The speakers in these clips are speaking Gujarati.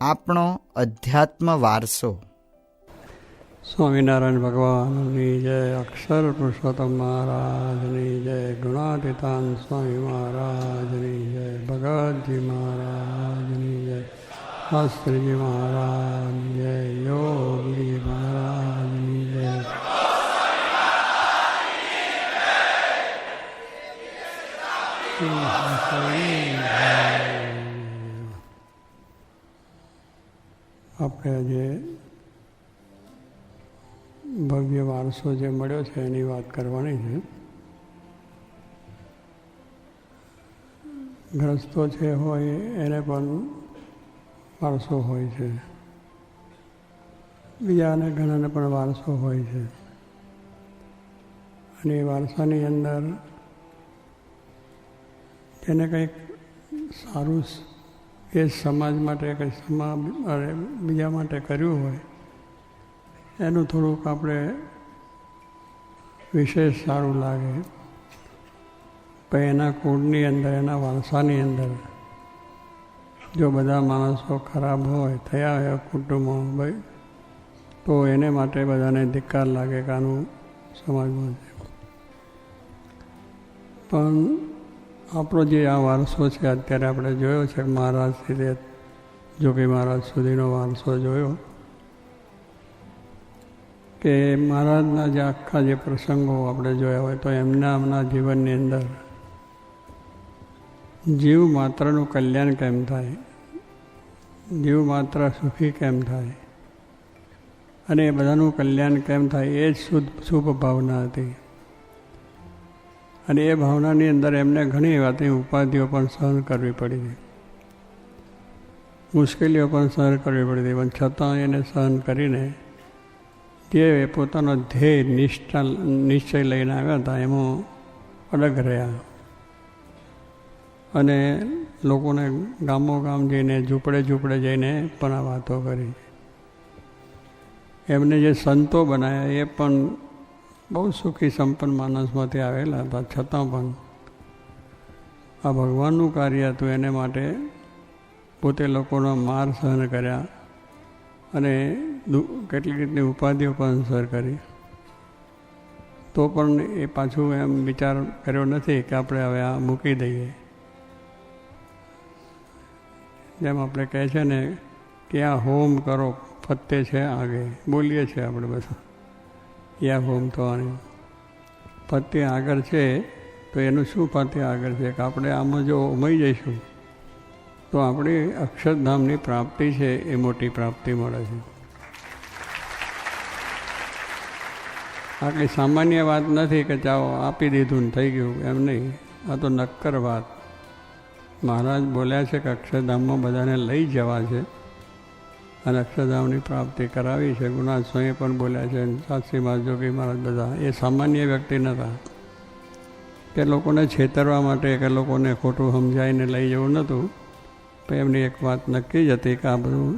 આપણો અધ્યાત્મ વારસો. સ્વામિનારાયણ ભગવાનની જય, અક્ષર પુરુષોત્તમ મહારાજની જય, ગુણાતીતાન સ્વામી મહારાજની જય, ભગતજી મહારાજની જય, શાસ્ત્રીજી મહારાજની જય, યોગી મહારાજની જય. આપણે આજે ભવ્ય વારસો જે મળ્યો છે એની વાત કરવાની છે. ગ્રસ્તો છે હોય એને પણ વારસો હોય છે, બીજાને ઘણાને પણ વારસો હોય છે. અને એ વારસાની અંદર જેને કંઈક સારું એ સમાજ માટે કંઈ બીજા માટે કર્યું હોય એનું થોડુંક આપણે વિશેષ સારું લાગે. પણ એના કુળની અંદર, એના વારસાની અંદર જો બધા માણસો ખરાબ હોય, થયા હોય કુટુંબમાં ભાઈ, તો એને માટે બધાને ધિક્કાર લાગે કે આનું સમાજમાં છે. પણ આપણો જે આ વારસો છે અત્યારે આપણે જોયો છે, મહારાજથી જોગી મહારાજ સુધીનો વારસો જોયો કે મહારાજના જે આખા જે પ્રસંગો આપણે જોયા હોય તો એમના જીવનની અંદર જીવ માત્રનું કલ્યાણ કેમ થાય, જીવ માત્ર સુખી કેમ થાય અને એ બધાનું કલ્યાણ કેમ થાય, એ જ શુભ ભાવના હતી. અને એ ભાવનાની અંદર એમને ઘણી વાતની ઉપાધિઓ પણ સહન કરવી પડી હતી, મુશ્કેલીઓ પણ સહન કરવી પડી હતી, પણ છતાં એને સહન કરીને જે પોતાનો ધ્યેય નિશ્ચય લઈને આવ્યા હતા એમાં અડગ રહ્યા. અને લોકોને ગામો ગામ જઈને, ઝૂંપડે જઈને પણ આ વાતો કરી. એમને જે સંતો બનાવ્યા એ પણ બહુ સુખી સંપન્ન માણસમાંથી આવેલા હતા, છતાં પણ આ ભગવાનનું કાર્ય હતું એને માટે પોતે લોકોનો માર સહન કર્યા અને કેટલી કેટલી ઉપાધિઓ પણ સહન કરી. તો પણ એ પાછું એમ વિચાર કર્યો નથી કે આપણે હવે આ મૂકી દઈએ. જેમ આપણે કહે છે ને કે આ હોમ કરો ફતે છે આગે, બોલીએ છીએ આપણે બધા, યા હોમ થવાની ફતે આગળ છે. તો એનું શું ફતે આગળ છે કે આપણે આમાં જો ઉમરી જઈશું તો આપણી અક્ષરધામની પ્રાપ્તિ છે એ મોટી પ્રાપ્તિ મળે છે. આ કંઈ સામાન્ય વાત નથી કે ચાલો આપી દીધું ને થઈ ગયું, એમ નહીં. આ તો નક્કર વાત. મહારાજ બોલ્યા છે કે અક્ષરધામમાં બધાને લઈ જવા છે અને અક્ષરધામની પ્રાપ્તિ કરાવી છે. ગુરુનાથ સ્વામી પણ બોલ્યા છે, શાસ્ત્રી મહારાજ, જોગી મહારાજ, બધા એ સામાન્ય વ્યક્તિ નહોતા કે લોકોને છેતરવા માટે કે લોકોને ખોટું સમજાવીને લઈ જવું નહોતું. પણ એમની એક વાત નક્કી જ હતી કે આ બધું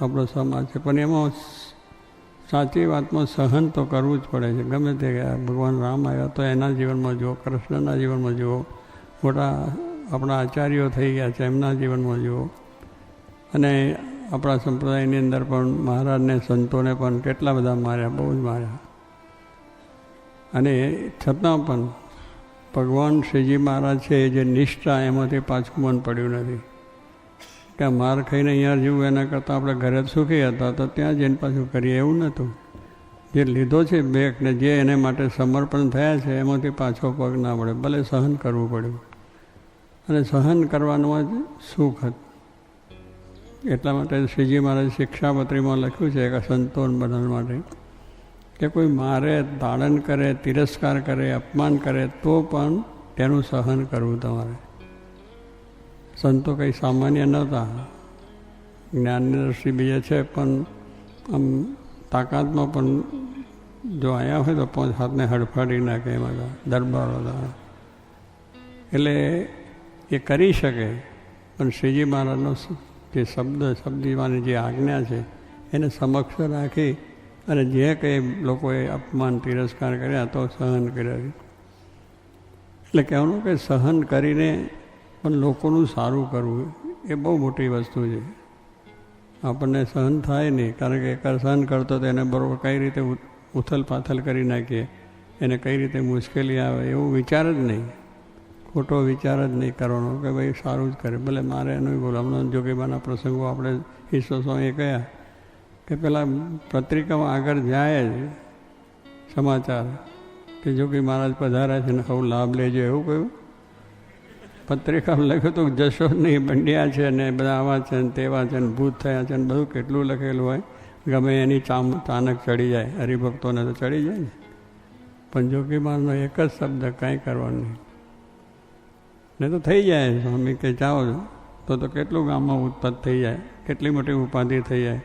આપણો સમાજ છે, પણ એમાં સાચી વાતમાં સહન તો કરવું જ પડે છે. ગમે તે ભગવાન રામ આવ્યા તો એના જીવનમાં જુઓ, કૃષ્ણના જીવનમાં જુઓ, મોટા આપણા આચાર્યો થઈ ગયા છે એમના જીવનમાં જુઓ, અને આપણા સંપ્રદાયની અંદર પણ મહારાજને, સંતોને પણ કેટલા બધા માર્યા, બહુ જ માર્યા. અને છતાં પણ ભગવાન શ્રીજી મહારાજ છે એ જે નિષ્ઠા, એમાંથી પાછું મન પડ્યું નથી કે માર ખાઈને અહીંયા જીવું એના કરતાં આપણે ઘરે સુખી હતા તો ત્યાં જઈને પાછું કરીએ, એવું નહોતું. જે લીધો છે બેક ને જે એને માટે સમર્પણ થયા છે એમાંથી પાછો પગ ના પડે, ભલે સહન કરવું પડ્યું. અને સહન કરવાનું જ સુખ હતું. એટલા માટે શ્રીજી મહારાજ શિક્ષાપત્રીમાં લખ્યું છે કે સંતોન બનાવવા માટે કે કોઈ મારે, તાડન કરે, તિરસ્કાર કરે, અપમાન કરે તો પણ તેનું સહન કરવું તમારે. સંતો કંઈ સામાન્ય નહોતા, જ્ઞાનની દ્રષ્ટિ બીજે છે, પણ આમ તાકાતમાં પણ જો આવ્યા હોય તો 5 હાથને હડફાડી નાખે એમાં દરબારો હતા. એટલે એ કરી શકે, પણ શ્રીજી મહારાજનો જે શબ્દીવાની જે આજ્ઞા છે એને સમક્ષ રાખી અને જે કંઈ લોકોએ અપમાન, તિરસ્કાર કર્યા તો સહન કર્યા. એટલે કહેવાનું કે સહન કરીને પણ લોકોનું સારું કરવું એ બહુ મોટી વસ્તુ છે. આપણને સહન થાય નહીં, કારણ કે એક સહન કરતો તો એને બરાબર કઈ રીતે ઉથલ પાથલ કરી નાખીએ, એને કઈ રીતે મુશ્કેલી આવે એવું વિચાર જ નહીં, ખોટો વિચાર જ નહીં કરવાનો કે ભાઈ સારું જ કરે. ભલે મારે એનું બોલો. હમણાં જોગીબાના પ્રસંગો આપણે ઈશ્વર સ્વામીએ કહ્યા કે પેલા પત્રિકામાં આગળ જાય જ સમાચાર કે જોગી મહારાજ પધાર્યા છે ને હવે લાભ લેજો એવું કહ્યું. પત્રિકામાં લખ્યું તો જશો નહીં, બંડિયા છે ને બધા આવા છે ને તેવા છે ને ભૂત થયા છે ને બધું કેટલું લખેલું હોય. ગમે એની ચાનક ચડી જાય, હરિભક્તોને તો ચડી જાય ને. પણ જોગી મહારાજનો એક જ શબ્દ કાંઈ કરવાનું નહીં, ને તો થઈ જાય. સ્વામી કે જાઓ તો કેટલું ગામમાં ઉત્પત્ત થઈ જાય, કેટલી મોટી ઉપાધિ થઈ જાય.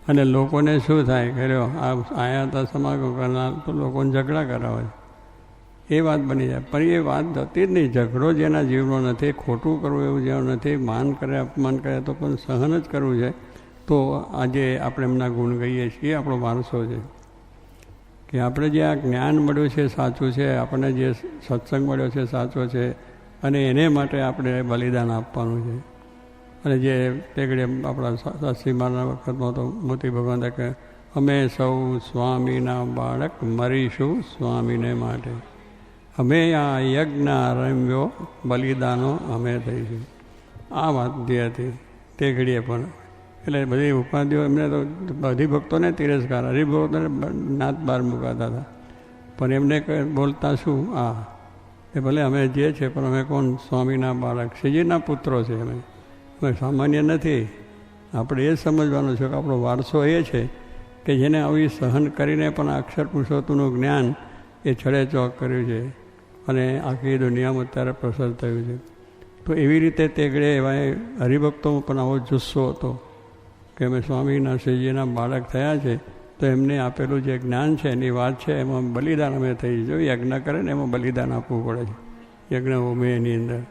અને લોકોને શું થાય કે આયા હતા સમાગમ કરનાર તો લોકોને ઝઘડા કરાવે, એ વાત બની જાય. પણ એ વાત જતી જ નહીં. ઝઘડો જેના જીવનો નથી, ખોટું કરવું એવું જેવું નથી, માન કરે અપમાન કરે તો પણ સહન જ કરવું છે. તો આજે આપણે એમના ગુણ ગઈએ છીએ, એ આપણો વારસો છે કે આપણે જે આ જ્ઞાન મળ્યું છે સાચું છે, આપણને જે સત્સંગ મળ્યો છે સાચો છે, અને એને માટે આપણે બલિદાન આપવાનું છે. અને જે તેગડે આપણા શાસ્ત્રી મહારાજના વખતમાં તો મોતી ભગવાન કે અમે સૌ સ્વામીના બાળક મરીશું સ્વામીને માટે, અમે આ યજ્ઞ આરમ્યો બલિદાનો અમે થઈશું. આ વાત જે હતી તે ઘડીએ પણ એટલે બધી ઉપાધિઓ એમને તો બધી ભક્તોને તિરસ્કાર, હરિભક્તોને નાત બહાર મુકાતા હતા. પણ એમને બોલતા શું એ ભલે અમે જે છે પણ અમે કોણ? સ્વામીના બાળક, શ્રીજીના પુત્રો છે. અમે સામાન્ય નથી. આપણે એ સમજવાનું છે કે આપણો વારસો એ છે કે જેને આવી સહન કરીને પણ અક્ષર પુરુષોત્તમનું જ્ઞાન એ છડે ચોક કર્યું છે અને આખી દુનિયામાં અત્યારે પ્રસર થયું છે. તો એવી રીતે તેગડે એવા હરિભક્તોમાં પણ આવો જુસ્સો હતો કે અમે સ્વામીના શ્રીજીના બાળક થયા છે, તો એમને આપેલું જે જ્ઞાન છે એની વાત છે, એમાં બલિદાન અમે થઈ. જો યજ્ઞ કરે ને એમાં બલિદાન આપવું પડે છે. યજ્ઞ હોમે એની અંદર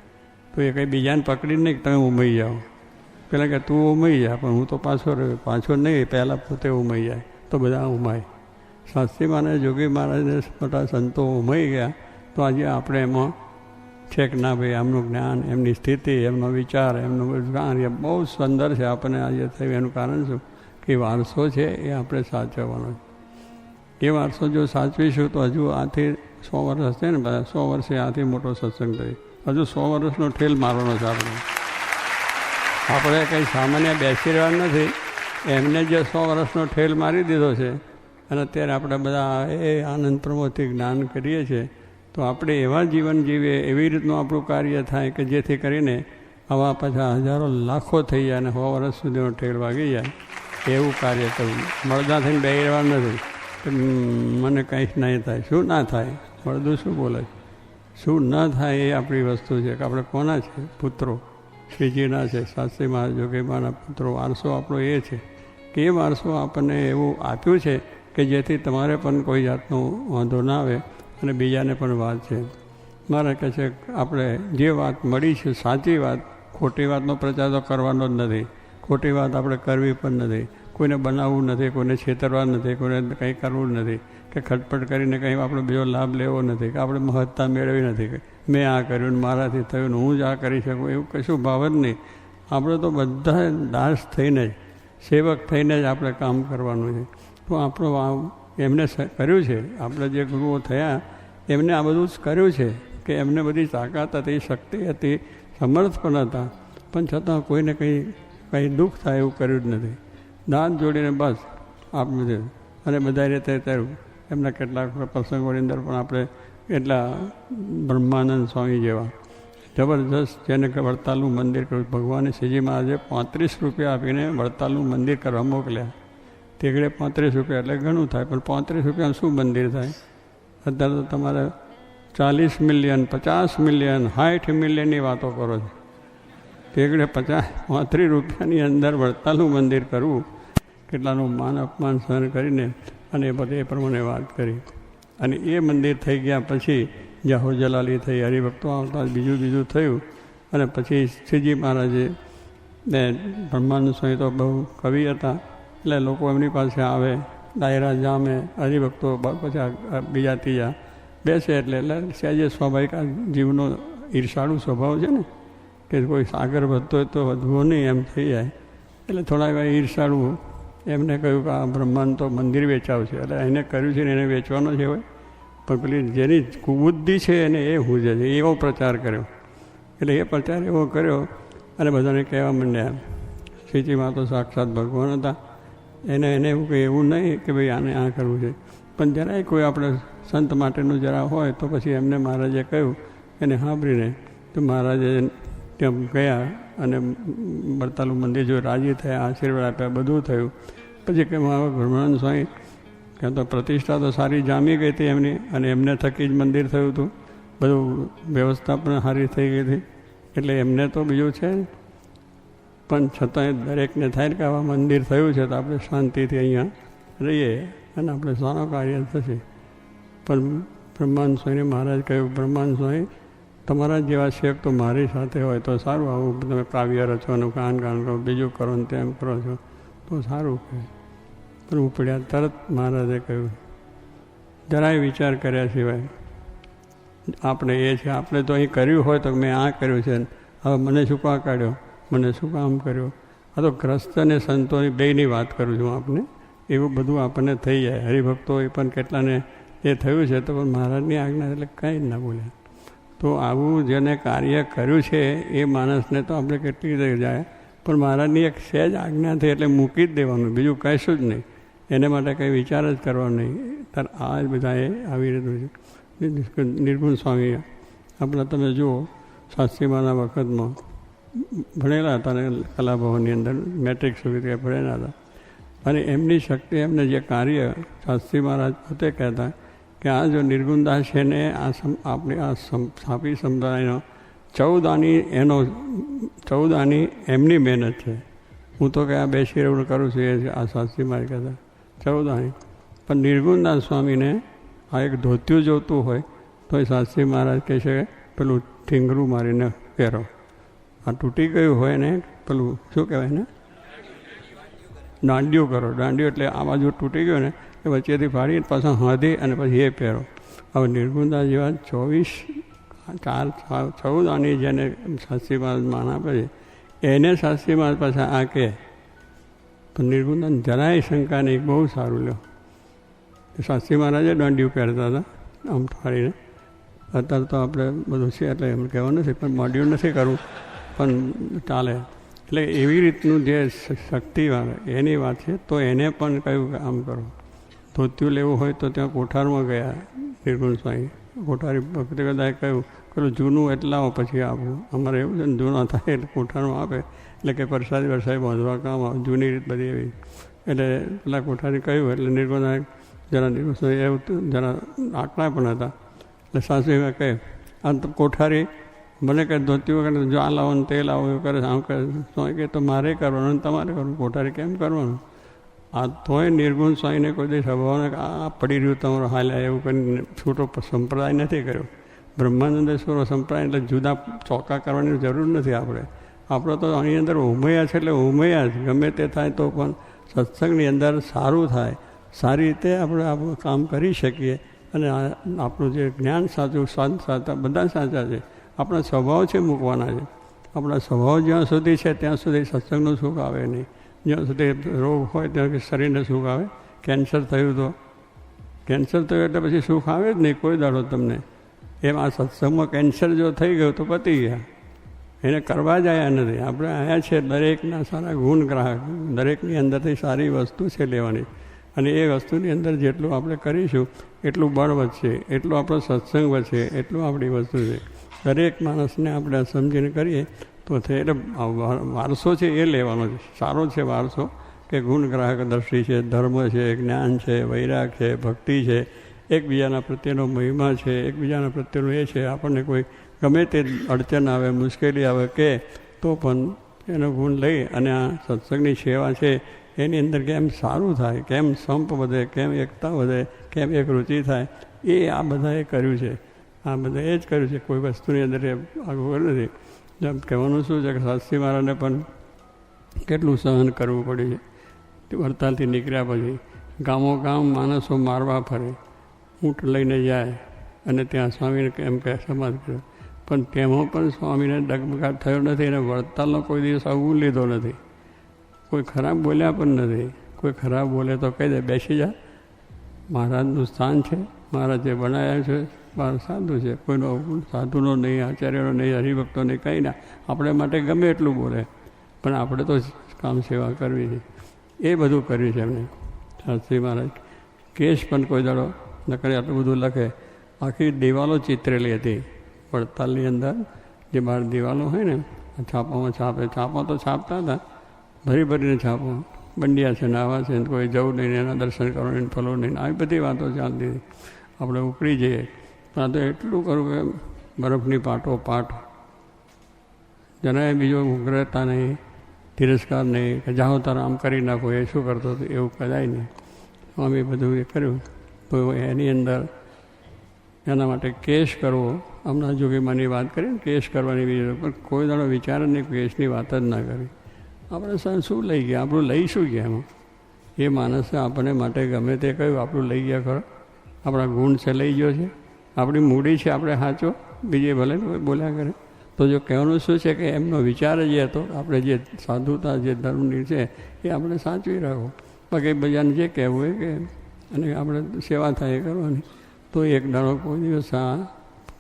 તો એ કંઈ બીજાને પકડીને નહીં તમે ઉમાઈ જાઓ. પેલા કે તું ઉમાઈ જા, પણ હું તો પાછો રહ્યો. પાછો નહીં, પહેલાં પોતે ઉમાઈ જાય તો બધા ઉમાય. શાસ્ત્રી મહારાજ, જોગી મહારાજને મોટા સંતો ઉમાઈ ગયા. તો આજે આપણે એમાં છે કે ના ભાઈ એમનું જ્ઞાન, એમની સ્થિતિ, એમનો વિચાર, એમનું જ્ઞાન એ બહુ સુંદર છે. આપણને આજે થયું એનું કારણ શું કે વારસો છે એ આપણે સાચવવાનો છે. એ વારસો જો સાચવીશું તો હજુ આથી 100 વર્ષ છે ને, બધા 100 વર્ષે આથી મોટો સત્સંગ થઈ. હજુ 100 વર્ષનો ઠેલ મારવાનો છે આપણે કંઈ સામાન્ય બેસી રહેવાનું નથી. એમને જે 100 વર્ષનો ઠેલ મારી દીધો છે અને અત્યારે આપણે બધા એ આનંદ પ્રમોદથી જ્ઞાન કરીએ છીએ. તો આપણે એવા જીવન જીવીએ, એવી રીતનું આપણું કાર્ય થાય કે જેથી કરીને આવા પાછા હજારો લાખો થઈ જાય અને 100 વર્ષ સુધીનો ઠેલ વાગી જાય એવું કાર્ય કરવું. મળદા થઈને બે રહેવાનું નથી કે મને કંઈ નહીં થાય. શું ના થાય? મળદું શું બોલે? શું ન થાય એ આપણી વસ્તુ છે કે આપણે કોના છે? પુત્રો શ્રીજીના છે, શાસ્ત્રી મહારાજ જોગીબાના પુત્રો. વારસો આપણો એ છે કે એ વારસો આપણને એવું આપ્યું છે કે જેથી તમારે પણ કોઈ જાતનો વાંધો ના આવે અને બીજાને પણ વાત છે. મારે કહે છે આપણે જે વાત મળી છે સાચી વાત, ખોટી વાતનો પ્રચાર તો કરવાનો જ નથી. ખોટી વાત આપણે કરવી પણ નથી. કોઈને બનાવવું નથી, કોઈને છેતરવા નથી, કોઈને કંઈ કરવું નથી કે ખટપટ કરીને કંઈ આપણે બીજો લાભ લેવો નથી કે આપણે મહત્તા મેળવી નથી કે મેં આ કર્યું ને મારાથી થયું ને હું જ આ કરી શકું, એવું કશું ભાવ જ નહીં. આપણે તો બધા દાસ થઈને જ, સેવક થઈને જ આપણે કામ કરવાનું છે. તો આપણો એમને કર્યું છે, આપણે જે ગુરુઓ થયા એમને આ બધું જ કર્યું છે કે એમને બધી તાકાત હતી, શક્તિ હતી, સમર્થ પણ હતા, પણ છતાં કોઈને કંઈ દુઃખ થાય એવું કર્યું જ નથી. દાંત જોડીને બસ આપણે અને બધા રીતે કર્યું. એમના કેટલાક પ્રસંગોની અંદર પણ આપણે એટલા બ્રહ્માનંદ સ્વામી જેવા જબરજસ્ત, જેને વડતાલનું મંદિર કર્યું. ભગવાને શ્રીજી મહારાજે 35 રૂપિયા આપીને વડતાલનું મંદિર કરવા મોકલ્યા. તેગડે 35 રૂપિયા એટલે ઘણું થાય, પણ 35 રૂપિયાનું શું મંદિર થાય? અત્યારે તો તમારે 40 મિલિયન, 50 મિલિયન, 60 મિલિયનની વાતો કરો છો. તેગડે 35 રૂપિયાની અંદર વડતાલનું મંદિર કરવું, કેટલાનું માન અપમાન સહન કરીને અને બધે એ પ્રમાણે વાત કરી. અને એ મંદિર થઈ ગયા પછી જાહોર જલાલી થઈ, હરિભક્તો આવતા બીજું થયું. અને પછી શ્રીજી મહારાજે ને બ્રહ્માનંદ સ્વામી તો બહુ કવિ હતા એટલે લોકો એમની પાસે આવે, ડાયરા જામે, હરિભક્તો પછી બીજા ત્રીજા બેસે એટલે સહેજે સ્વાભાવિક જીવનો ઈર્ષાળુ સ્વભાવ છે ને કે કોઈ સાગર વધતો હોય તો વધવો નહીં એમ થઈ જાય. એટલે થોડા એવા ઈર્ષાળુ એમને કહ્યું કે આ બ્રહ્માંડ તો મંદિર વેચાવશે, એટલે એને કર્યું છે ને એને વેચવાનો છે હોય, પણ પેલી જેની કુબુદ્ધિ છે એને એ હુજે છે, એવો પ્રચાર કર્યો. એટલે એ પ્રચાર એવો કર્યો અને બધાને કહેવા માંડ્યા શ્રીજીમાં તો સાક્ષાત ભગવાન હતા, એને એવું કંઈ એવું નહીં કે ભાઈ આને આ કરવું છે. પણ જરાય કોઈ આપણે સંત માટેનું જરા હોય તો પછી એમને મહારાજે કહ્યું, એને સાંભળીને તો મહારાજે ત્યાં ગયા અને વડતાલનું મંદિર જો રાજી થયા, આશીર્વાદ આપ્યા, બધું થયું. પછી કે બ્રહ્માનંદ સ્વામી કે તો પ્રતિષ્ઠા તો સારી જામી ગઈ હતી એમની, અને એમને થકી જ મંદિર થયું હતું, બધું વ્યવસ્થા પણ સારી થઈ ગઈ હતી. એટલે એમને તો બીજું છે, પણ છતાંય દરેકને થાય કે આવા મંદિર થયું છે તો આપણે શાંતિથી અહીંયા રહીએ અને આપણે સારું કાર્ય થશે. પણ બ્રહ્માંડ સ્વામીને મહારાજ કહ્યું, બ્રહ્માંડ સ્વામી તમારા જેવા શેખ તો મારી સાથે હોય તો સારું, આવું તમે કાવ્ય રચો અને કાન કરો, બીજું કરો ને તેમ કરો છો તો સારું કહે. પણ ઉપડ્યા તરત મહારાજે કહ્યું, જરાય વિચાર કર્યા સિવાય આપણે એ છે, આપણે તો અહીં કર્યું હોય તો મેં આ કર્યું છે, હવે મને શું કા કાઢ્યો, મને શું કામ કર્યો. આ તો ગ્રસ્ત અને સંતોની બેયની વાત કરું છું આપને. એવું બધું આપણને થઈ જાય. હરિભક્તો એ પણ કેટલાને એ થયું છે, તો પણ મહારાજની આજ્ઞા એટલે કંઈ જ ના બોલ્યા. તો આવું જેને કાર્ય કર્યું છે એ માણસને તો આપણે કેટલી રીતે જાય, પણ મહારાજની એક સહેજ આજ્ઞા થઈ એટલે મૂકી જ દેવાનું, બીજું કહીશું જ નહીં. એને માટે કંઈ વિચાર જ કરવાનો નહીં. ત્યારે આ જ બધાએ આવી રીતનું છે. નિર્ગુણ સ્વામી આપણા તમે જુઓ, શાસ્ત્રીમાના વખતમાં ભણેલા હતા અને કલાભવનની અંદર મેટ્રિક સુધી ભણેલા હતા. અને એમની શક્તિ, એમને જે કાર્ય શાસ્ત્રી મહારાજ પોતે કહેતા કે આ જો નિર્ગુણદાસ છે ને આપણે આ સ્થાપી સમુદાયનો 14 આની એમની મહેનત છે. હું તો કે આ બેસી રહેવું કરું છું, એ આ શાસ્ત્રી મહારાજ કહેતા 14 આની. પણ નિર્ગુણદાસ સ્વામીને આ એક ધોતિયું જોતું હોય તો એ શાસ્ત્રી મહારાજ કહે છે પેલું ઠીંગરું મારીને પહેરો. આ તૂટી ગયું હોય ને પેલું શું કહેવાય ને, દાંડિયું કરો. દાંડિયું એટલે આ બાજુ તૂટી ગયો ને એ વચ્ચેથી ફાડી પાછા હાંધી અને પછી એ પહેરો. હવે નિર્ગુણદાસ જેવા 14 આની જેને શાસ્ત્રી મહારાજ માન આપે છે એને શાસ્ત્રી મહારાજ પાછા આ કહે. પણ નિર્ગુણદાસ જરાય શંકા નહીં, બહુ સારું લ્યો. શાસ્ત્રી મહારાજે દાંડિયું પહેરતા હતા આમ ફાડીને. અત્યારે તો આપણે બધું છે એટલે એમ કહેવાનું નથી, પણ મોડ્યુલ નથી કરવું પણ ચાલે. એટલે એવી રીતનું જે શક્તિવાળા એની વાત છે. તો એને પણ કહ્યું કે આમ કરો. ધોતિયું લેવું હોય તો ત્યાં કોઠારમાં ગયા નિર્ગુણ સ્વામી. કોઠારી ભક્તિ બધાએ કહ્યું પેલું જૂનું એટલા પછી આપવું. અમારે એવું છે ને, જૂના થાય એટલે કોઠારમાં આપે એટલે કે પ્રસાદી વરસાદી બાંધવા કામ આવે, જૂની રીત બધી એવી. એટલે પેલા કોઠારી કહ્યું એટલે નિર્ગુણ જરા નિર્ગુણ સ્વામી એવું જરા આટલા પણ હતા. એટલે સાસુએ કહે આ તો કોઠારી મને કહે ધોતી વગર જો આ લાવો ને તે લાવો એવું કરે, આમ કરે. સ્વામી કહે તો મારે કરવાનું અને તમારે કરવું, કોઠારી કેમ કરવાનું. આ તોય નિર્ગુણ સ્વામીને કોઈ દિવસ સ્વભાવને આ પડી રહ્યું તમારો હાલ્યા એવું કરીને છૂટો સંપ્રદાય નથી કર્યો. બ્રહ્માનંદેશ્વર સંપ્રદાય એટલે જુદા ચોકા કરવાની જરૂર નથી. આપણે તો આની અંદર ઉમૈયા છે એટલે ઉમૈયા જ ગમે તે થાય તો પણ સત્સંગની અંદર સારું થાય, સારી રીતે આપણે આપણું કામ કરી શકીએ. અને આપણું જે જ્ઞાન સાચું, સંત સાચા, બધા સાચા છે. આપણા સ્વભાવ છે મૂકવાના છે. આપણા સ્વભાવ જ્યાં સુધી છે ત્યાં સુધી સત્સંગનું સુખ આવે નહીં. જ્યાં સુધી રોગ હોય ત્યાં શરીરને સુખ આવે. કેન્સર થયું તો કેન્સર થયું એટલે પછી સુખ આવે જ નહીં કોઈ દાડો તમને. એમ આ સત્સંગમાં કેન્સર જો થઈ ગયું તો પતી ગયા. એને કરવા જ આવ્યા નથી. આપણે આવ્યા છે દરેકના સારા ગુણ ગ્રાહક, દરેકની અંદરથી સારી વસ્તુ છે લેવાની. અને એ વસ્તુની અંદર જેટલું આપણે કરીશું એટલું બળ વધશે, એટલું આપણો સત્સંગ વધશે, એટલું આપણી વસ્તુ છે. દરેક માણસને આપણે સમજીને કરીએ તો થઈ. એટલે વારસો છે એ લેવાનો છે. સારો છે વારસો કે ગુણ ગ્રાહક દ્રષ્ટિ છે, ધર્મ છે, જ્ઞાન છે, વૈરાગ છે, ભક્તિ છે, એકબીજાના પ્રત્યેનો મહિમા છે, એકબીજાના પ્રત્યેનો એ છે. આપણને કોઈ ગમે તે અડચણ આવે, મુશ્કેલી આવે કે તો પણ એનો ગુણ લઈ અને આ સત્સંગની સેવા છે એની અંદર કેમ સારું થાય, કેમ સંપ વધે, કેમ એકતા વધે, કેમ એક રુચિ થાય, એ આ બધાએ કર્યું છે. આ બધા એ જ કર્યું છે. કોઈ વસ્તુની અંદર આગળ કર્યું નથી. જેમ કહેવાનું શું છે કે શાસ્ત્રી મહારાજને પણ કેટલું સહન કરવું પડ્યું છે. વડતાલથી નીકળ્યા પછી ગામો ગામ માણસો મારવા ફરે, ઊંટ લઈને જાય અને ત્યાં સ્વામીને એમ કે સમાજ કર્યો. પણ તેમાં પણ સ્વામીને ડગમગાટ થયો નથી અને વડતાલનો કોઈ દિવસ આવું લીધો નથી. કોઈ ખરાબ બોલ્યા પણ નથી. કોઈ ખરાબ બોલે તો કહી દે બેસી જા, મહારાજનું સ્થાન છે, મહારાજ જે બનાવ્યા છે બહાર સાધુ છે, કોઈનો સાધુનો નહીં, આચાર્યનો નહીં, હરિભક્તો નહીં, કંઈ ના. આપણે માટે ગમે એટલું બોલે પણ આપણે તો કામ સેવા કરવી છે. એ બધું કર્યું છે એમને શાસ્ત્રી મહારાજ. કેસ પણ કોઈ દાડો નકરે આટલું બધું લખે. આખી દિવાલો ચિતરેલી હતી વડતાલની અંદર, જે બહાર દિવાલો હોય ને છાપામાં છાપે. છાપા તો છાપતા હતા, ભરી ભરીને છાપો. બંડિયા છે, નાવા છે, કોઈ જવું નહીં, એના દર્શન કરવું, ફરવું નહીં, આવી બધી વાતો ચાલતી હતી. આપણે ઉકળી જઈએ. પણ આ તો એટલું કરું કે બરફની પાટો પાટ, જરાય બીજો ઉગ્રતા નહીં, તિરસ્કાર નહીં કે જાઓ તારે આમ કરી નાખો. એ શું કરતો હતો એવું કદાય નહીં. અમે બધું એ કર્યું. તો એની અંદર એના માટે કેસ કરવો, હમણાં જોગીમાની વાત કરી ને કેસ કરવાની બીજી, પણ કોઈ દાડો વિચાર જ નહીં, કેસની વાત જ ના કરી. આપણે શું લઈ ગયા, આપણું લઈશું ગયા એમાં? એ માણસે આપણને માટે ગમે તે કહ્યું, આપણું લઈ ગયા ખરો? આપણા ગુણ છે લઈ ગયો છે, આપણી મૂડી છે આપણે સાચો, બીજે ભલે બોલ્યા કરે. તો જો કહેવાનું શું છે કે એમનો વિચાર જ હતો, આપણે જે સાધુતા જે ધર્મની છે એ આપણે સાચવી રાખો. બાકી બધાને જે કહેવું હોય કે અને આપણે સેવા થાય કરવાની. તો એક દાડો કોઈ દિવસ આ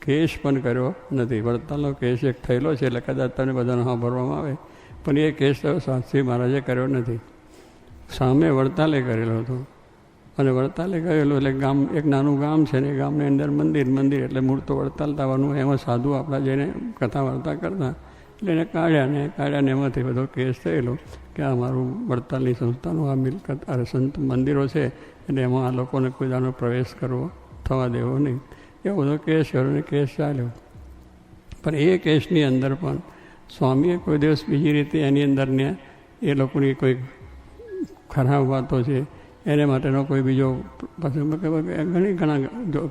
કેસ પણ કર્યો નથી. વડતાલનો કેસ એક થયેલો છે એટલે કદાચ તને બધાને સાંભળવામાં આવે, પણ એ કેસ તો શાસ્ત્રી મહારાજે કર્યો નથી. સામે વડતાલે કરેલો હતો. અને વડતાલે ગયેલો એટલે ગામ, એક નાનું ગામ છે ને એ ગામની અંદર મંદિર એટલે મૂળ તો વડતાલ થવાનું. એમાં સાધુ આપણા જઈને કથા વાર્તા કરતા એટલે એને કાઢ્યા એમાંથી બધો કેસ થયેલો કે આ મારું વડતાલની સંસ્થાનું આ મિલકત અરે સંત મંદિરો છે એટલે એમાં આ લોકોને કોઈ દાનો પ્રવેશ કરવો થવા દેવો નહીં. એવો બધો કેસ કર્યો ને કેસ ચાલ્યો. પણ એ કેસની અંદર પણ સ્વામીએ કોઈ દિવસ બીજી રીતે એની અંદરને એ લોકોની કોઈ ખરાબ વાતો છે એને માટેનો કોઈ બીજો ઘણા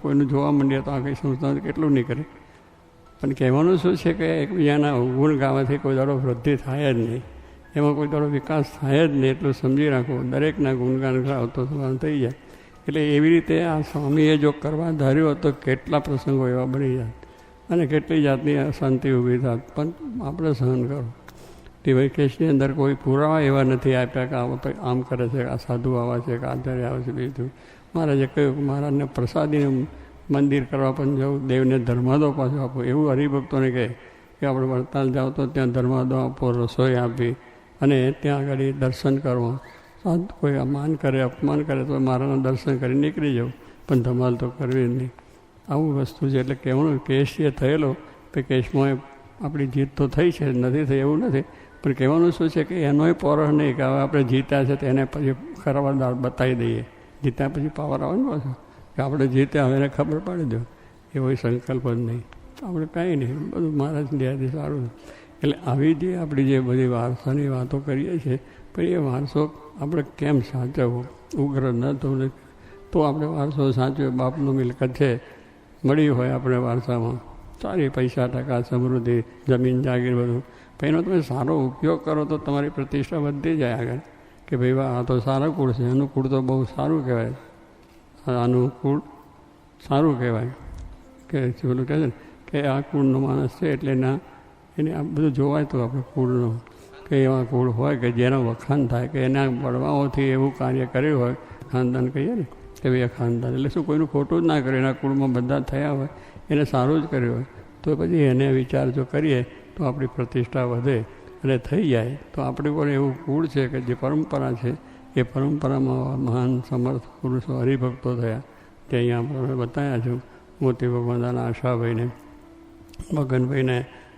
કોઈનું જોવા માંડીએ તો આ કંઈ સંસ્થા કેટલું નહીં કરે. પણ કહેવાનું શું છે કે એકબીજાના ગુણ ગાવાથી કોઈ દાડો વૃદ્ધિ થાય જ નહીં, એમાં કોઈ દાડો વિકાસ થાય જ નહીં, એટલું સમજી રાખો. દરેકના ગુણગાન ગાવ તો સમાન થઈ જાય. એટલે એવી રીતે આ સ્વામીએ જો કરવા ધાર્યો તો કેટલા પ્રસંગો એવા બની જાય અને કેટલી જાતની અશાંતિ ઊભી થાય. પણ આપણે સહન કરો. તે ભાઈ કેસની અંદર કોઈ પુરાવા એવા નથી આપ્યા કે આમ કરે છે, આ સાધુ આવા છે, કે આચાર્ય આવે છે. બીજું મહારાજે કહ્યું કે મહારાજને પ્રસાદીને મંદિર કરવા પણ જવું, દેવને ધર્માદો પાછો આપો. એવું હરિભક્તોને કહે કે આપણે વડતાલ જાઓ તો ત્યાં ધર્માદો આપો, રસોઈ આપી અને ત્યાં આગળ દર્શન કરવા. કોઈ માન કરે અપમાન કરે તો મારાના દર્શન કરી નીકળી જવું, પણ ધમાલ તો કરવી જ નહીં. આવું વસ્તુ છે. એટલે કહેવાનું કેસ જે થયેલો તો કેસમાં આપણી જીત તો થઈ છે, નથી થઈ એવું નથી, પણ કહેવાનું શું છે કે એનોય પોરહ નહીં કે હવે આપણે જીત્યા છે તો એને પછી ખરાબ બતાવી દઈએ. જીત્યા પછી પાવર આવે ને પાછો કે આપણે જીત્યા હવે એને ખબર પાડી દો, એવો સંકલ્પ જ નહીં. આપણે કાંઈ નહીં, બધું મહારાજ દયાથી સારું. એટલે આવી જે આપણી જે બધી વારસાની વાતો કરીએ છીએ, પણ એ વારસો આપણે કેમ સાચવવો? ઉગ્ર ન થવું તો આપણે વારસો સાચવે. બાપનું મિલકત છે મળી હોય આપણે વારસામાં, સારી પૈસા ટકા સમૃદ્ધિ જમીન જાગીર બધું, પણ એનો તમે સારો ઉપયોગ કરો તો તમારી પ્રતિષ્ઠા વધી જાય આગળ. કે ભાઈ આ તો સારા કુળ છે, એનું કુળ તો બહુ સારું કહેવાય, આનું કુળ સારું કહેવાય. કે પેલું કહે છે ને કે આ કુળનો માણસ છે એટલે એને આ બધું જોવાય તો આપણે કુળનો કે એવા કુળ હોય કે જેનો વખાણ થાય, કે એના વડવાઓથી એવું કાર્ય કર્યું હોય. ખાનદાન કહીએ ને કે ભાઈ આ ખાનદાન એટલે શું કોઈનું ખોટું જ ના કરે, એના કુળમાં બધા થયા હોય, એને સારું જ કર્યું હોય, તો પછી એને વિચાર જો કરીએ તો આપણી પ્રતિષ્ઠા વધે અને થઈ જાય. તો આપણી પર એવું કુળ છે કે જે પરંપરા છે એ પરંપરામાં મહાન સમર્થ પુરુષો હરિભક્તો થયા. તે અહીંયા આપણે બતાવ્યા છું. મોતી ભગવાનના આશાભાઈને, મગનભાઈને,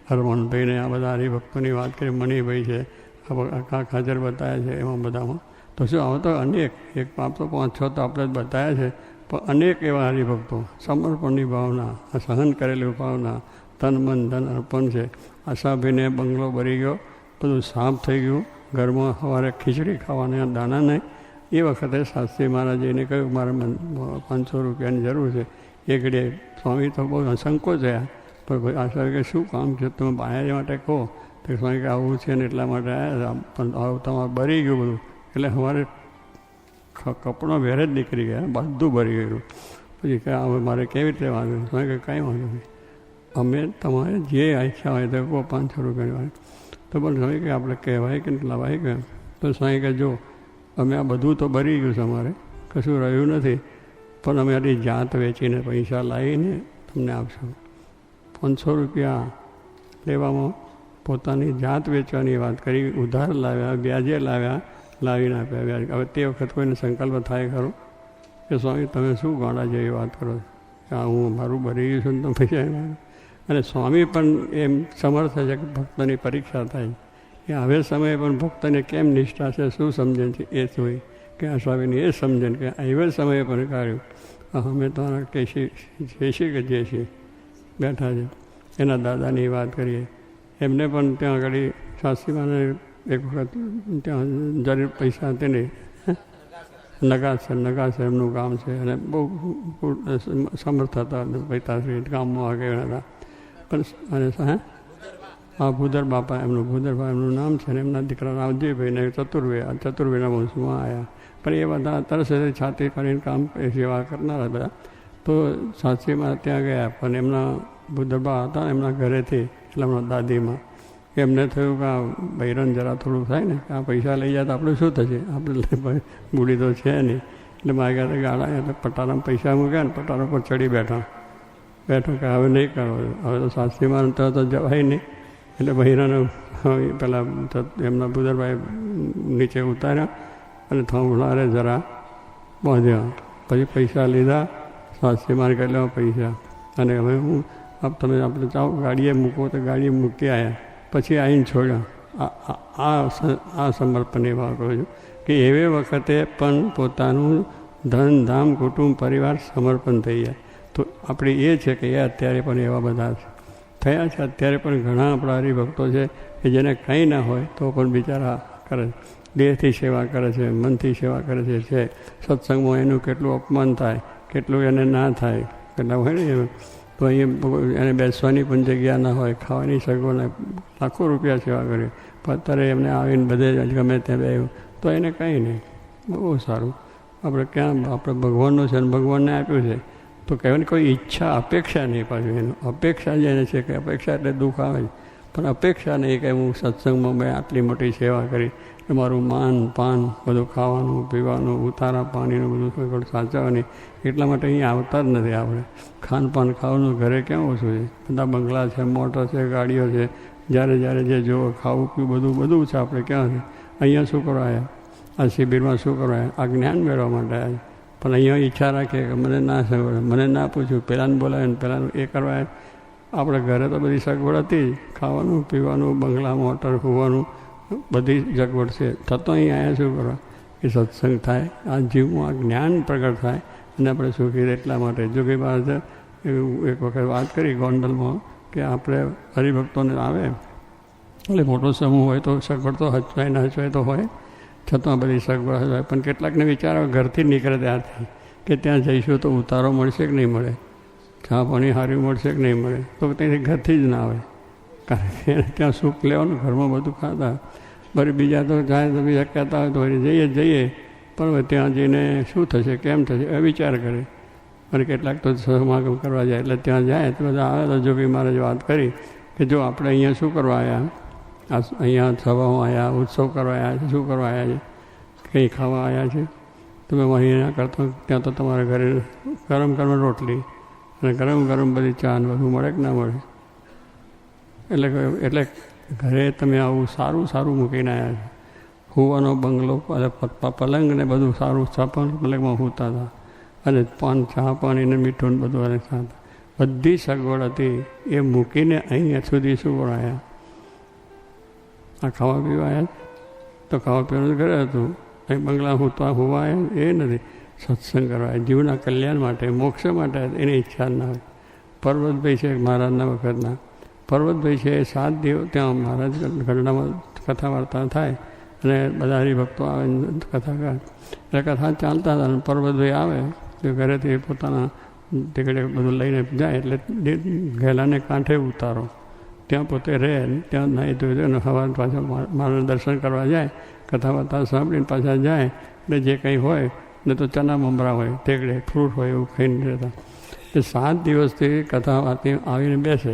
હરમનભાઈને, આ બધા હરિભક્તોની વાત કરી. મણિભાઈ છે, આ ખાજર બતાવ્યા છે. એમાં બધામાં તો શું આવો તો અનેક, એક પાપ તો 5-6 તો આપણે જ બતાવ્યા છે, પણ અનેક એવા હરિભક્તો સમર્પણની ભાવના, આ સહન કરેલી ભાવના, તન મન ધન અર્પણ છે. આશાભાઈને બંગલો ભરી ગયો, બધું સાફ થઈ ગયું, ઘરમાં સવારે ખીચડી ખાવાના દાણા નહીં. એ વખતે શાસ્ત્રી મહારાજે કહ્યું મારે 500 રૂપિયાની જરૂર છે. એ ઘડીએ સ્વામી તો બહુ સંકોચ થયા, પણ આશા કે શું કામ છે તમે બાયા માટે કહો. તો સ્વામી કે આવું છે ને એટલા માટે આવ્યા, પણ હવે તમારે ભરી ગયું બધું. એટલે સવારે કપડાં વેરે જ નીકળી ગયા, બધું ભરી ગયું. પછી કે હવે મારે કેવી રીતે વાંધો? સ્વામી કે કાંઈ વાંધો નહીં, અમે તમારે જે ઈચ્છા હોય તો કહો 500 રૂપિયાની વાત. તો પણ સ્વામી કે આપણે કહેવાય કે લવાય કે તો તો સ્વામી કે જો અમે આ બધું તો ભરી ગયું છે, અમારે કશું રહ્યું નથી, પણ અમે આની જાત વેચીને પૈસા લાવીને તમને આપશું. 500 રૂપિયા લેવામાં પોતાની જાત વેચવાની વાત કરી, ઉધાર લાવ્યા, વ્યાજે લાવ્યા, લાવીને આપ્યા વ્યાજ. હવે તે વખત કોઈને સંકલ્પ થાય ખરો કે સ્વામી તમે શું ગાંડા જેવી વાત કરો છો, આ હું મારું ભરી ગયું છું ને પૈસા. અને સ્વામી પણ એમ સમર્થ છે કે ભક્તની પરીક્ષા થાય કે હવે સમયે પણ ભક્તને કેમ નિષ્ઠા છે, શું સમજણ છે એ જોઈ કે આ સ્વામીની એ સમજણ કે હવે સમયે પણ કાર્યું. અમે તો કેશી કે જે છીએ બેઠા છે, એના દાદાની વાત કરીએ. એમને પણ ત્યાં આગળ શાસ્ત્રીમાને એક વખત ત્યાં જરૂર પૈસા હતી નહીં, નગાસ એમનું ગામ છે અને બહુ સમર્થ હતા, પિતાશ્રી ગામમાં આગળ હતા. પણ અને હા ભૂદર બાપા એમનું નામ છે ને એમના દીકરા રાવજીભાઈ ને ચતુર્વેના વંશમાં આવ્યા. પણ એ બધા તરસ છાતી કરીને કામ સેવા કરનારા બધા. તો શાસ્ત્રીમાં ત્યાં ગયા, પણ એમના ભૂદરબા હતા એમના ઘરેથી એટલે એમના દાદીમાં એમને થયું કે આ બૈરન જરા થોડું થાય ને, આ પૈસા લઈ જાય તો આપણે શું થશે, આપણે મૂડી તો છે નહીં. એટલે મારા ઘરે ગાળા એટલે પટારામાં પૈસા મૂક્યા ને પટારા પર ચડી બેઠો કે હવે નહીં કરો, હવે તો શાસ્ત્રીમાં તો જવાય નહીં. એટલે બૈરાને પેલા એમના ભૂદરભાઈ નીચે ઉતાર્યા અને થોંભલારે જરા બાંધ્યા. પછી પૈસા લીધા, શાસ્ત્રીમાં ગયેલા પૈસા. અને હવે હું તમે આપણે ચાલો ગાડીએ મૂકો તો ગાડીએ મૂકી આવ્યા, પછી આવીને છોડ્યા. આ સમર્પણની વાત કરું છું કે એવે વખતે પણ પોતાનું ધન ધામ કુટુંબ પરિવાર સમર્પણ થઈ જાય. તો આપણે એ છે કે એ અત્યારે પણ એવા બધા થયા છે. અત્યારે પણ ઘણા આપણા હરિભક્તો છે કે જેને કંઈ ના હોય તો પણ બિચારા કરે, દેહથી સેવા કરે છે, મનથી સેવા કરે છે. સત્સંગમાં એનું કેટલું અપમાન થાય, કેટલું એને ના થાય, કેટલા હોય ને. તો અહીંયા એને બેસવાની પણ જગ્યા ના હોય, ખાવાની સગવડ, લાખો રૂપિયા સેવા કરે, પણ અત્યારે એમને આવીને બધે ગમે ત્યાં બે તો એને કંઈ નહીં. બહુ સારું. આપણે ક્યાં આપણે ભગવાનનું છે અને ભગવાનને આપ્યું છે તો કહેવાય ને કોઈ ઈચ્છા અપેક્ષા નહીં. પાછું એનું અપેક્ષા જેને છે કે અપેક્ષા એટલે દુઃખ આવે જ, પણ અપેક્ષા નહીં કે હું સત્સંગમાં મેં આટલી મોટી સેવા કરી, મારું માન પાન બધું ખાવાનું પીવાનું ઉતારા પાણીનું બધું સાચવવાની, એટલા માટે અહીંયા આવતા જ નથી. આપણે ખાનપાન ખાવાનું ઘરે ક્યાં ઓછું છે, બધા બંગલા છે, મોટર છે, ગાડીઓ છે, જ્યારે જે જુઓ ખાવું પીવું બધું છે. આપણે ક્યાં છે? અહીંયા શું કરવા આવ્યા? આ શિબિરમાં શું કરવા આવ્યા? આ જ્ઞાન મેળવવા માટે આવ્યા. પણ અહીંયા ઈચ્છા રાખીએ કે મને ના સગવડ, મને ના પૂછ્યું, પહેલાંને બોલાવે ને પહેલાંનું એ કરવા. આપણે ઘરે તો બધી સગવડ હતી, ખાવાનું પીવાનું, બંગલા મોટર હોવાનું બધી સગવડ છે, થતો અહીં આવ્યા શું કરવા કે સત્સંગ થાય, આ જીવમાં આ જ્ઞાન પ્રગટ થાય અને આપણે સુખી. એટલા માટે જોગી મહારાજ એક વખત વાત કરી ગોંડલમાં કે આપણે હરિભક્તોને આવે એટલે મોટો સમૂહ હોય તો સગવડ તો હચવાય ના હચવાય તો હોય, છતાં બધી સગવડ હચવાય. પણ કેટલાકને વિચાર ઘરથી નીકળે ત્યારથી કે ત્યાં જઈશું તો ઉતારો મળશે કે નહીં મળે, ચા પાણી સારું મળશે કે નહીં મળે, તો ત્યાંથી ઘરથી જ ના આવે. કારણ કે ત્યાં સુખ લેવાનું, ઘરમાં બધું ખાતા. બરી બીજા તો જાય તો બીજા કહેતા હોય તો જઈએ પણ હવે ત્યાં જઈને શું થશે, કેમ થશે એ વિચાર કરે. અને કેટલાક તો સમાગમ કરવા જાય એટલે ત્યાં જાય તો બધા આવે તો જોગી મહારાજ વાત કરી કે જો આપણે અહીંયા શું કરવા આવ્યા, અહીંયા સભામાં આવ્યા, ઉત્સવ કરવા આવ્યા છે, શું કરવા આવ્યા છે, કંઈ ખાવા આવ્યા છે, તમે અહીંયા કરતો ત્યાં તો તમારા ઘરે ગરમ રોટલી અને ગરમ બધી ચા ને બધું મળે કે ના મળે. એટલે ઘરે તમે આવું સારું મૂકીને આવ્યા છો. હોવાનો બંગલો પલંગ ને બધું સારું પલંગમાં સૂતા હતા અને ચા પાણી ને મીઠું ને બધું અને ખાતા, બધી સગવડ હતી. એ મૂકીને અહીંયા સુધી શું આવ્યા? આ ખાવા પીવા આવ્યા તો ખાવા પીવાનું ઘરે હતું, અહીં બંગલા હોવા આવ્યા એ નથી. સત્સંગ કરવા, જીવના કલ્યાણ માટે, મોક્ષ માટે એની ઈચ્છા ના હોય. પર્વતભાઈ છે મહારાજના વખતના, પર્વતભાઈ છે 7 દિવસ ત્યાં મહારાજ ગરડામાં કથા વાર્તા થાય અને બધા હરિભક્તો આવે કથા કરે. એટલે કથા ચાલતા હતા અને પર્વતભાઈ આવે તો ઘરેથી પોતાના ટીકડે બધું લઈને જાય એટલે ઘેલાને કાંઠે ઉતારો, ત્યાં પોતે રહે, ત્યાં નાહી ધોઈ અને સવાર પાછા મારા દર્શન કરવા જાય, કથા વાર્તા સાંભળીને પાછા જાય. એટલે જે કંઈ હોય ને તો ચના મમરા હોય, ટેકડે ફ્રૂટ હોય એવું ખાઈને રહેતા. એ 7 દિવસથી કથા વાર્તા આવીને બેસે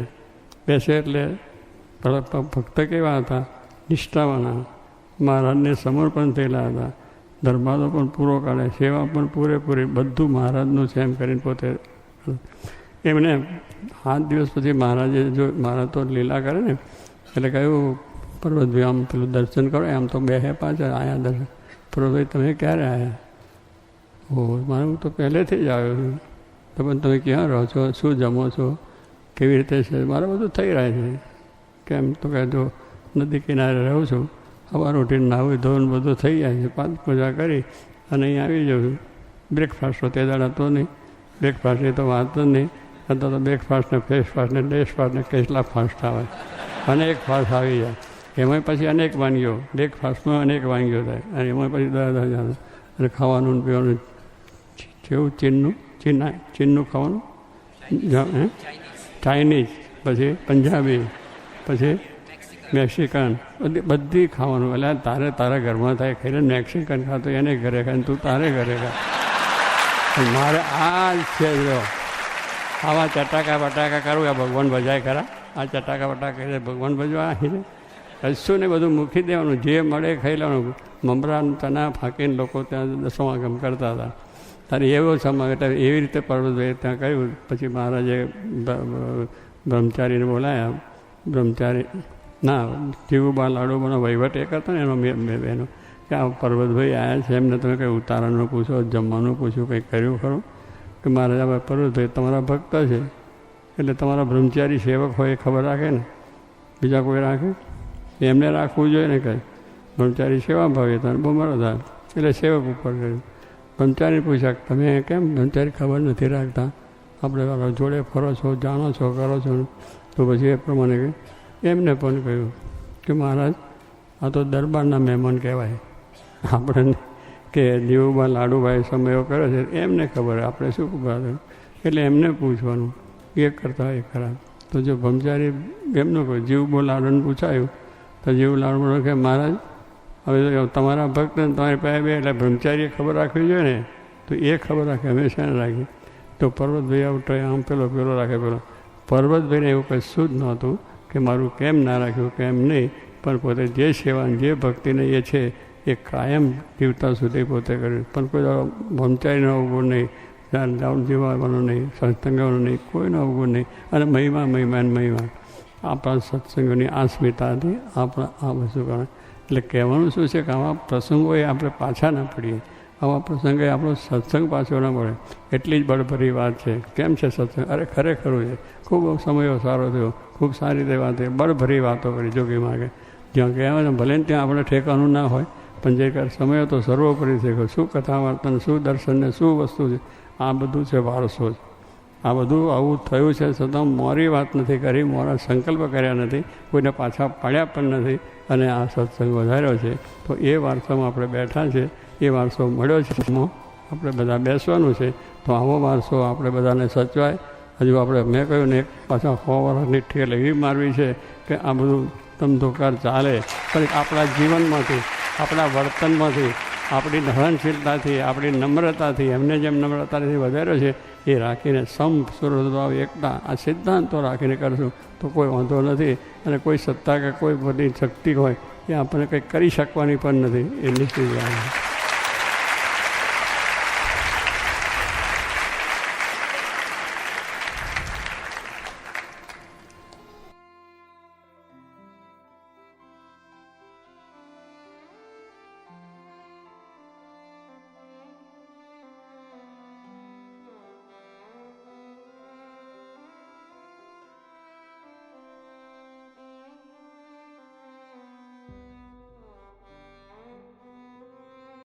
એટલે ભક્ત કેવા હતા? નિષ્ઠાવાના, મહારાજને સમર્પણ થયેલા હતા. ધર્માદો પણ પૂરો કાઢે, સેવા પણ પૂરેપૂરી, બધું મહારાજનું છે એમ કરીને પોતે. એમને 7 દિવસ પછી મહારાજે જો મહારાજ તો લીલા કરે ને એટલે કહ્યું, પર્વતભાઈ આમ પેલું દર્શન કરો, આમ તો બે પાછા આવ્યા દર્શન. પર્વતભાઈ તમે ક્યારે આવ્યા? ઓ મારું તો પહેલેથી જ આવ્યો છું. તો પણ તમે ક્યાં રહો છો, શું જમો છો, કેવી રીતે છે? મારે બધું થઈ રહે છે. કેમ તો કહે જો નદી કિનારે રહું છું, સવાર ઉઠીને નાહવું ધોવાનું બધું થઈ જાય છે, પાંચ પૂજા કરી અને અહીં આવી જાઉં છું. બ્રેકફાસ્ટ તો તે દાડા તો નહીં, બ્રેકફાસ્ટની તો વાત જ નહીં. અત્યારે તો બ્રેકફાસ્ટ ને ફેસફાસ્ટ ને ડેશફાસ્ટ ને કેટલા ફાસ્ટ આવે, અનેક ફાસ્ટ આવી જાય. એમાં પછી અનેક વાનગીઓ, બ્રેકફાસ્ટમાં અનેક વાનગીઓ થાય અને એમાં પછી 10,000 અને ખાવાનું પીવાનું જેવું ચીનનું ખાવાનું, ચાઇનીઝ, પછી પંજાબી, પછી મેક્સિકન, બધી ખાવાનું. એટલે તારા ઘરમાં થાય ખાઈને મેક્સિકન ખાતો એને ઘરે ખાય, તું તારે ઘરે ખા. મારે આ જ છે જો આવા ચટાકા બટાકા કરું આ ભગવાન ભજાય ખરા. આ ચટાકા બટાકા કરીને ભગવાન ભજવા કશું ને બધું મૂકી દેવાનું, જે મળે ખાઈ લેવાનું. મમરા ચના ફાંકીને લોકો ત્યાં સમાગમ કરતા હતા. ત્યારે એવો સમય એટલે એવી રીતે પર્વતભાઈ ત્યાં કહ્યું. પછી મહારાજે બ્રહ્મચારીને બોલાયા. બ્રહ્મચારી ના જીવુબા લાડુબાનો વહીવટ એક હતો ને એનો કે આ પર્વતભાઈ આવ્યા છે, એમને તમે કંઈ ઉતારાનું પૂછો, જમવાનું પૂછ્યું, કંઈ કર્યું ખરું? કે મહારાજ પર્વતભાઈ તમારા ભક્ત છે એટલે તમારા બ્રહ્મચારી સેવક હોય એ ખબર રાખે ને, બીજા કોઈ રાખે? એમને રાખવું જોઈએ ને. કંઈ બ્રહ્મચારી સેવા ભાવે તને બહુ મારો થાય એટલે સેવક ઉપર કર્યું. બ્રહ્મચારી પૂછ્યા તમે કેમ બ્રહ્મચારી ખબર નથી રાખતા, આપણે જોડે ફરો છો, જાણો છો, કરો છો? તો પછી એ પ્રમાણે એમને પણ કહ્યું કે મહારાજ આ તો દરબારના મહેમાન કહેવાય, આપણે કે જીવુબા લાડુભાઈ સમયો કરે છે એમને ખબર, આપણે શું ખબર? એટલે એમને પૂછવાનું એ કરતા હોય ખરા. તો જો બ્રહ્મચારી એમનું કહ્યું, જીવુબો લાડુને પૂછાયું તો જીવ લાડુ કે મહારાજ હવે તમારા ભક્ત તમારી પાસે બે એટલે બ્રહ્મચારીએ ખબર રાખવી જોઈએ ને, તો એ ખબર રાખે, હંમેશા ને રાખી. તો પર્વતભાઈ આવતો આમ પેલો રાખે પેલો. પર્વતભાઈને એવું કશું જ નહોતું કે મારું કેમ ના રાખ્યું, કેમ નહીં, પણ પોતે જે સેવા જે ભક્તિને એ છે એ કાયમ જીવતા સુધી પોતે કર્યું. પણ કોઈ બ્રહ્મચારીનો અવગુણ નહીં, જીવવાનો નહીં, સત્સંગનો નહીં, કોઈનો અવગુણ નહીં. અને મહિમા આપણા સત્સંગોની આસ્મિતા હતી આપણા આ વસ્તુ કારણ. એટલે કહેવાનું શું છે કે આવા પ્રસંગોએ આપણે પાછા ના પડીએ, આવા પ્રસંગે આપણો સત્સંગ પાછો ના પડે. એટલી જ બળભરી વાત છે. કેમ છે સત્સંગ? અરે ખરેખરું છે. ખૂબ સમયો સારો થયો, ખૂબ સારી રીતે વાત થઈ, બળભરી વાતો કરી જોગી માગે. જ્યાં કહેવાય ને ભલે ત્યાં આપણે ઠેકાનું ના હોય, પણ જે સમયો તો સર્વોપરી થઈ ગયો. શું કથા વાર્તાને, શું દર્શનને, શું વસ્તુ છે, આ બધું છે વારસો જ. આ બધું આવું થયું છે છતાં મોરી વાત નથી કરી, મોરા સંકલ્પ કર્યા નથી, કોઈને પાછા પાડ્યા પણ નથી, અને આ સત્સંગ વધાર્યો છે. તો એ વારસામાં આપણે બેઠા છે, એ વારસો મળ્યો છે, એમાં આપણે બધા બેસવાનું છે. તો આવો વારસો આપણે બધાને સચવાય. હજુ આપણે મેં કહ્યું ને પાછા 100 વર્ષની ઠેલ એવી મારવી છે કે આ બધું ધમધોકાર ચાલે, પણ આપણા જીવનમાંથી, આપણા વર્તનમાંથી, આપણી સહનશીલતાથી, આપણી નમ્રતાથી, એમને જેમ નમ્રતાથી વધાર્યો છે એ રાખીને સુરભાવ એકતા આ સિદ્ધાંતો રાખીને કરશું તો કોઈ વાંધો નથી. અને કોઈ સત્તા કે કોઈ બધી શક્તિ હોય એ આપણને કંઈ કરી શકવાની પણ નથી, એ નિશ્ચિત વાત.